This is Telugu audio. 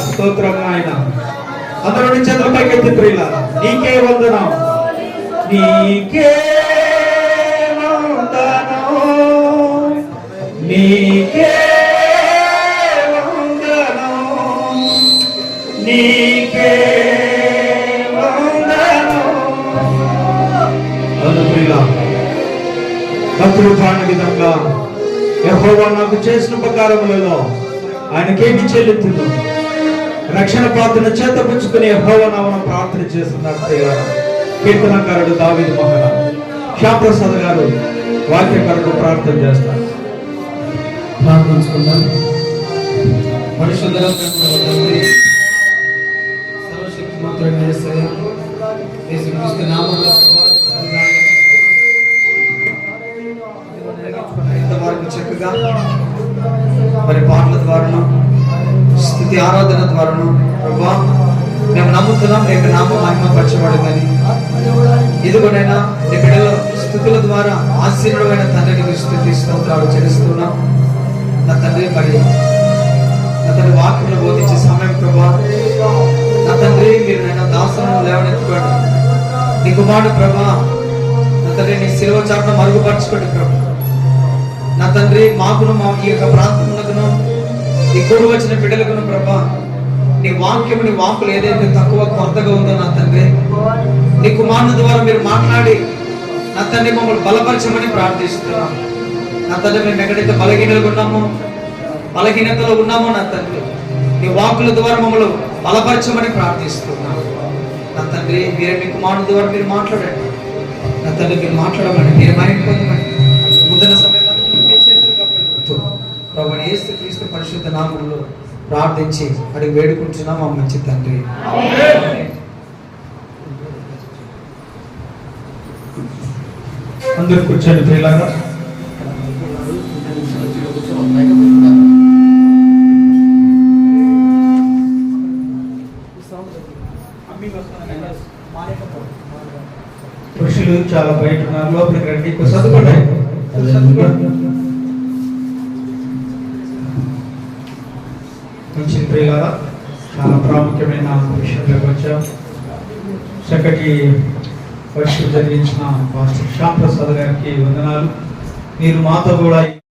స్తోత్రం ఆయన. అందరూ చేతుల పైకెత్తి ప్రియులారా, నీకే వందనం, నీకే వందనం, నీకే వందనం, నీకే వందనం. అవును ప్రియులారా, భక్తులు పాడిన విధంగా యెహోవా నాకు చేసిన ఉపకారములలో ఆయనకేమి చెల్లించును. రక్షణ ప్రార్థన చేత పుచ్చుకుని యెహోవా నామమున ప్రార్థన చేస్తున్నారు ప్రియులారా. కీర్తనకారుడు దావీదు మహారాజు శ్యామప్రసాద్ గారు వాక్యకారుడు ప్రార్థన చేస్తారు. ప్రార్థించుకుందాం. పరిశుద్ధ సర్వశక్తిమంతుడైన యేసయ్య, యేసుక్రీస్తు నామములో ఇంతవరకు చక్కగా మరి పాటల ద్వారాను స్తుతి ఆరాధన ద్వారాను ప్రభువా మేము నమ్ముతున్నాం నీ యొక్క నామం మహిమపరచబడిందని. ఇదిగోనైనా నీ బిడ్డల స్తుతుల ద్వారా ఆశీర్వాదమైన తండ్రికి స్తుతి స్తోత్రాలు చెల్లిస్తున్నాం. నా తండ్రి మరి నా తండ్రి వాక్యంలో బోధించే సమయం ప్రభువా నా తండ్రి మీరు నైనా దాసులను లేవనెత్తుకోండి. నీ కుమారుడు ప్రభువా నా తండ్రి నీ శిలువ చాటును మరుగుపరచుకోండి ప్రభు. నా తండ్రి మాకును మా ఈ యొక్క ప్రాంతములకును ఈ కూడి వచ్చిన బిడ్డలకును ప్రభా నీ వాక్యము నీ వాక్కులు ఏదైతే తక్కువ కొరతగా ఉందో నా తండ్రి నీ కుమారుని ద్వారా మీరు మాట్లాడి నా తండ్రి మమ్మల్ని బలపరచమని ప్రార్థిస్తున్నాం. నా తండ్రి మేము ఎక్కడైతే బలహీనతలో ఉన్నామో నా తండ్రి నీ వాక్కుల ద్వారా మమ్మల్ని బలపరచమని ప్రార్థిస్తున్నాం. నా తండ్రి మీరే మీ కుమారుని ద్వారా మీరు మాట్లాడండి. నా తండ్రి మీరు మాట్లాడమని మీరు మైపోదమని ముందున సమయం ప్రభువైన యేసుక్రీస్తు పరిశుద్ధ నామములో ప్రార్థించి అడిగి వేడుకుంటున్నాం మా మంచి తండ్రి. అందరూ కూర్చొని ప్రియులారా. పురుషులు చాలా బయట ఉన్నారు, లోపలికి రండి. చదువుకోండి. మంచి ప్రియులారా, చాలా ప్రాముఖ్యమైన విషయంలోకి వచ్చాం. చక్కటి వర్షం జరిగించిన పాస్టర్ శ్యామ్ ప్రసాద్ గారికి వందనాలు. మీరు మాతో కూడా